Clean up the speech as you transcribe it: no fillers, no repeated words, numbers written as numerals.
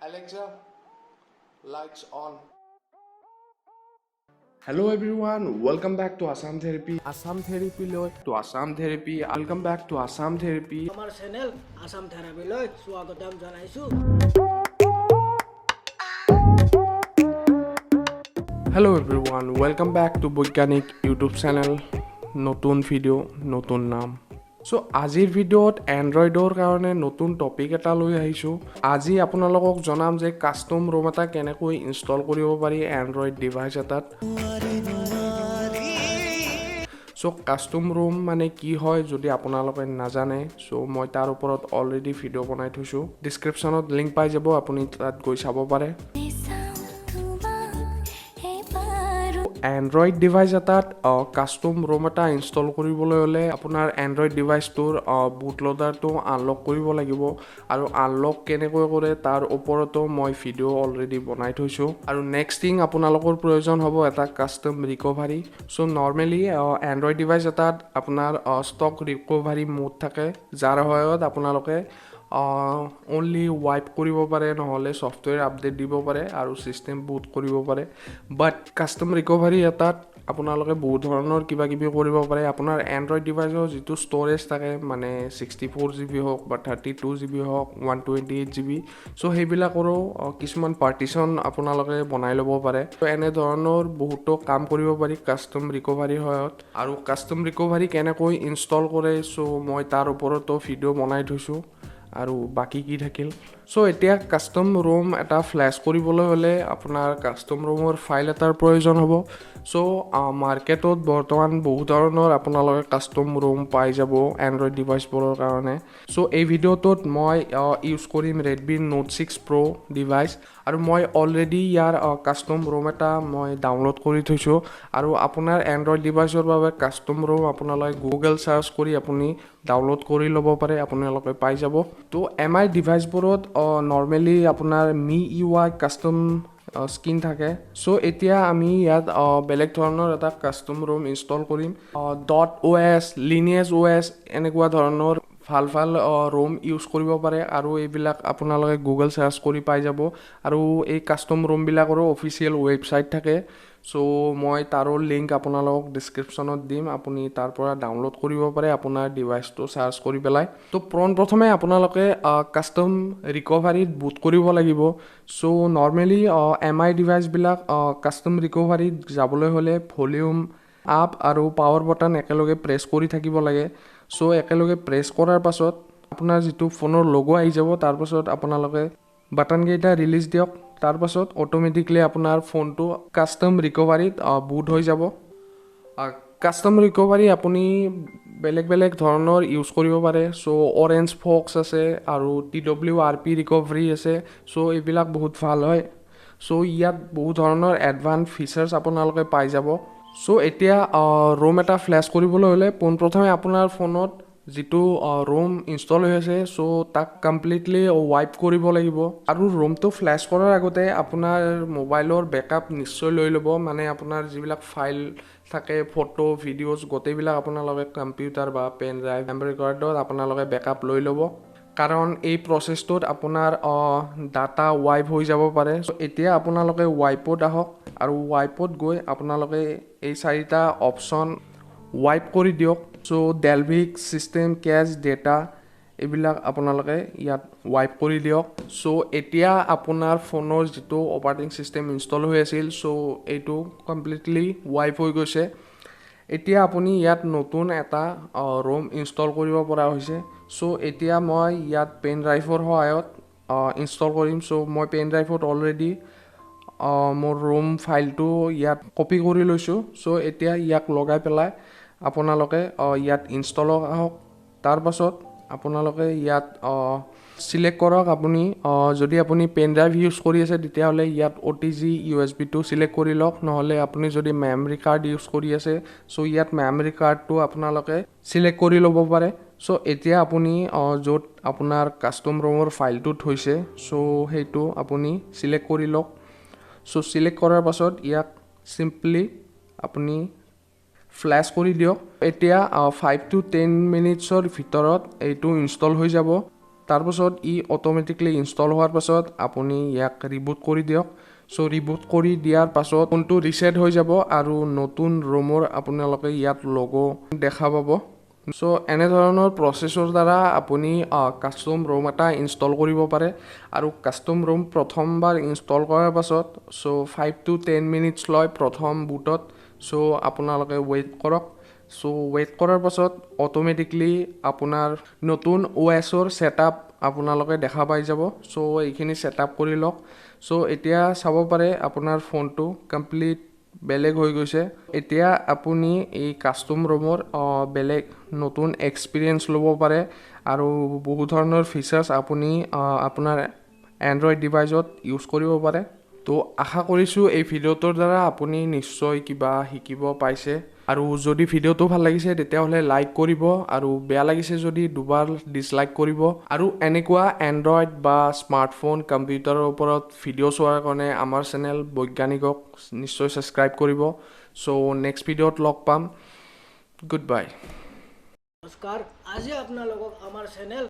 Alexa, lights on. Hello everyone, welcome back to Assam Therapy. Assam Therapy loy to Assam Therapy. Welcome back to Assam Therapy. Our channel Assam Therapy loy swagatam janaisu. Hello everyone, welcome back to Boigyanik YouTube channel. Notun video, notun naam. So আজিৰ ভিডিঅ'ত এন্ড্ৰইডৰ কাৰণে নতুন topic এটা লৈ আহিছো আজি আপোনালোকক জনাম যে কাস্টম ৰোম এটা কেনেকৈ ইনষ্টল কৰিব পাৰি এন্ড্ৰইড ডিভাইস এটাত সো কাস্টম ৰোম মানে কি হয় যদি আপোনালোকে নাজানে সো মই তাৰ ওপৰত অলৰেডি ভিডিঅ' বনাই থৈছো ডেসক্ৰিপচনত লিংক পাই যাব আপুনি তাত গৈ চাব পাৰে Android device এটাত কাস্টম ৰোম এটা ইনষ্টল কৰিবলৈ হলে আপোনাৰ Android device-টোৰ বুটলোডাৰটো আনলক কৰিব লাগিব আৰু আনলক কেনেকৈ কৰে তাৰ ওপৰতো মই ভিডিঅ' অলৰেডি বনাই থৈছো আৰু নেক্সট থিং আপোনালোকৰ প্ৰয়োজন হ'ব এটা custom recovery so normally Android device এটাত আপোনাৰ ষ্টক ৰিকভাৰী মোড থাকে যাৰ সহায়ত আপোনালোকে only wipe কৰিব পাৰে নহলে সফটওয়্যাৰ আপডেট দিব পাৰে আৰু সিস্টেম বুট কৰিব পাৰে বাট কাস্টম ৰিকভাৰী এটাত আপোনালোকে বহুত ধৰণৰ কিবা কিবি কৰিব পাৰে আপোনাৰ Android ডিভাইসৰ যেটো ষ্টৰেজ থাকে মানে 64GB হওক বা 32GB হওক 128GB সো হেবিলাকৰো কিছুমান পাৰ্টিশন আপোনালোকে বনাই ল'ব পাৰে তো এনে ধৰণৰ বহুতো কাম কৰিব পাৰি কাস্টম ৰিকভাৰীৰ সহায়ত আৰু কাস্টম ৰিকভাৰী কেনেকৈ ইনষ্টল কৰে সো মই তাৰ ওপৰতো ভিডিঅ' বনাই থৈছো আৰু বাকি কি থাকিল সো এতিয়া কাস্টম ৰোম এটা ফ্ল্যাশ কৰিবলৈ হলে আপোনাৰ কাস্টম ৰোমৰ ফাইল এটাৰ প্ৰয়োজন হ'ব সো মাৰ্কেটত বৰ্তমান বহুত ধৰণৰ আপোনালোকে কাস্টম ৰোম পাই যাব Android ডিভাইসবোৰৰ কাৰণে সো এই ভিডিঅ'টোত মই ইউজ কৰিম Redmi Note 6 Pro ডিভাইস আৰু মই অলৰেডি ইয়াৰ কাস্টম ৰোম এটা মই ডাউনলোড কৰি থৈছো আৰু আপোনাৰ Android ডিভাইসৰ বাবে কাস্টম ৰোম আপোনালোকে Google সাৰ্চ কৰি আপুনি ডাউনলোড কৰি ল'ব পাৰে আপোনালোকে পাই যাব তো MI ডিভাইসবোৰত নৰ্মেলি আপোনাৰ MIUI কাস্টম স্কিন থাকে সো এতিয়া আমি ইয়াত বেলেগ ধৰণৰ এটা কাস্টম ৰোম ইনষ্টল কৰিম .os lineage os এনেকুৱা ধৰণৰ ভাল ৰোম ইউজ কৰিব পাৰে আৰু এইবিলাক আপোনালোকে গুগল সাৰ্চ কৰি পাই যাব আৰু এই কাস্টম ৰোম বিলাকৰো অফিচিয়েল ৱেবসাইট থাকে সো মই তাৰো লিংক আপোনালোকক ডেসক্ৰিপচনত দিম আপুনি তাৰ পৰা ডাউনলোড কৰিব পাৰে আপোনাৰ ডিভাইসটো সাৰ্চ কৰি পেলাই তো প্ৰথমে আপোনালোকে কাস্টম ৰিকভাৰীত বুট কৰিব লাগিব সো নৰ্মেলি MI ডিভাইস বিলাক কাস্টম ৰিকভাৰীত যাবলৈ হলে ভলিউম আপ আৰু পাৱাৰ বাটন একেলগে প্ৰেছ কৰি থাকিব লাগে সো একেলগে প্ৰেছ কৰাৰ পাছত আপোনাৰ যেটো ফোনৰ লোগো আহি যাব তাৰ পাছত আপোনালোকে বাটন কেইটা ৰিলিজ দিয়ক তাৰ পাছত অটোমেটিকলি আপোনাৰ ফোনটো কাস্টম ৰিকভাৰীত বুট হৈ যাব কাস্টম ৰিকভাৰী আপুনি বেলেগ ধৰণৰ ইউজ কৰিব পাৰে সো অৰেঞ্জ ফক্স আছে আৰু TWRP ৰিকভাৰী আছে সো এইবিলাক বহুত ভাল হয় সো ইয়াত বহুত ধৰণৰ এডভান্স ফিচাৰ্স আপোনালোকে পাই যাব সো এতিয়া ৰোম এটা ফ্ল্যাশ কৰিবলৈ হলে প্ৰথমে আপোনাৰ ফোনত যেটো ৰোম ইনষ্টল হৈ আছে সো তাক কমপ্লিটলি ওয়াইপ কৰিব লাগিব আৰু ৰোমটো ফ্ল্যাশ কৰাৰ আগতে আপোনাৰ মোবাইলৰ বেকআপ নিশ্চয় লৈ ল'ব মানে আপোনাৰ যিবিলাক ফাইল থাকে ফটো ভিডিওস গোটেইবিলাক আপোনালোকে কম্পিউটাৰ বা পেন ড্ৰাইভ মেমৰি কাৰ্ডত আপোনালোকে বেকআপ লৈ ল'ব কাৰণ এই প্ৰসেছটোত আপোনাৰ ডাটা ওয়াইপ হৈ যাব পাৰে সো এতিয়া আপোনালোকে ওয়াইপত আহক আৰু ওয়াইপত গৈ আপোনালোকে এই চাৰিটা অপচন ওয়াইপ কৰি দিয়ক সো ডেলভিক সিস্টেম ক্যাশ ডেটা এইবিলাক আপোনালোকে ইয়াত ওয়াইপ কৰি দিয়ক সো এতিয়া আপোনাৰ ফোনৰ যেটো অপাৰেটিং সিস্টেম ইনষ্টল হৈ আছিল সো এইটো কমপ্লিটলি ওয়াইপ হৈ গৈছে এতিয়া আপুনি ইয়াত নতুন এটা ৰোম ইনষ্টল কৰিব পৰা হৈছে সো এতিয়া মই ইয়াত পেন ড্ৰাইভৰ সহায়ত ইনষ্টল কৰিম সো মই পেন ড্ৰাইভত অলৰেডি মোৰ ৰোম ফাইলটো ইয়াত কপি কৰি লৈছো সো এতিয়া ইয়াক লগাই পেলাই আপোনালোকে ইয়াত ইনষ্টল হওক তাৰ পাছত আপোনালোকে ইয়াত সিলেক্ট কৰক আপুনি যদি আপুনি পেন ড্ৰাইভ ইউজ কৰি আছে তেতিয়া হলে ইয়াত OTG USB টো সিলেক্ট কৰি লওক নহলে আপুনি যদি মেমৰি কাৰ্ড ইউজ কৰি আছে সো ইয়াত মেমৰি কাৰ্ডটো আপোনালোকে সিলেক্ট কৰি ল'ব পাৰে সো এতিয়া আপুনি যত আপোনাৰ কাস্টম ৰোমৰ ফাইলটো থৈছে সো হেইটো আপুনি সিলেক্ট কৰি লওক সো সিলেক্ট কৰাৰ পাছত ইয়াক সিম্পলি আপুনি ফ্ল্যাশ কৰি দিয়ক এতিয়া 5 to 10 মিনিটছৰ ভিতৰত এইটো ইনষ্টল হৈ যাব তাৰপাছত ই অট'মেটিকলি ইনষ্টল হোৱাৰ পাছত আপুনি ইয়াক ৰিবুট কৰি দিয়ক চ' ৰিবুট কৰি দিয়াৰ পাছত ফোনটো ৰিছেট হৈ যাব আৰু নতুন ৰোমৰ আপোনালোকে ইয়াত লগো দেখা পাব চ' এনেধৰণৰ প্ৰচেছৰ দ্বাৰা আপুনি কাষ্টম ৰোম এটা ইনষ্টল কৰিব পাৰে আৰু কাষ্টম ৰোম প্ৰথমবাৰ ইনষ্টল কৰাৰ পাছত চ' 5 to 10 মিনিটছ লয় প্ৰথম বুটত চ' আপোনালোকে ৱেইট কৰক চ' ৱেইট কৰাৰ পাছত অট'মেটিকলি আপোনাৰ নতুন OSৰ ছেটআপ আপোনালোকে দেখা পাই যাব চ' এইখিনি ছেটআপ কৰি লওক চ' এতিয়া চাব পাৰে আপোনাৰ ফোনটো কমপ্লিট বেলেগ হৈ গৈছে এতিয়া আপুনি এই কাষ্টম ৰোমৰ বেলেগ নতুন এক্সপিৰিয়েঞ্চ ল'ব পাৰে আৰু বহু ধৰণৰ ফিচাৰ্ছ আপুনি আপোনাৰ এণ্ড্ৰইড ডিভাইচত ইউজ কৰিব পাৰে তো আশা কৰিছোঁ এই ভিডিঅ'টোৰ দ্বাৰা আপুনি নিশ্চয় কিবা শিকিব পাইছে আৰু যদি ভিডিঅ'টো ভাল লাগিছে তেতিয়াহ'লে লাইক কৰিব আৰু বেয়া লাগিছে যদি দুবাৰ ডিছলাইক কৰিব আৰু এনেকুৱা এণ্ড্ৰইড বা স্মাৰ্টফোন কম্পিউটাৰৰ ওপৰত ভিডিঅ' চোৱাৰ কাৰণে আমাৰ চেনেল বৈজ্ঞানিকক নিশ্চয় ছাবস্ক্ৰাইব কৰিব চ' নেক্সট ভিডিঅ'ত লগ পাম গুড বাই নমস্কাৰ আজি আপোনালোকক আমাৰ চেনেল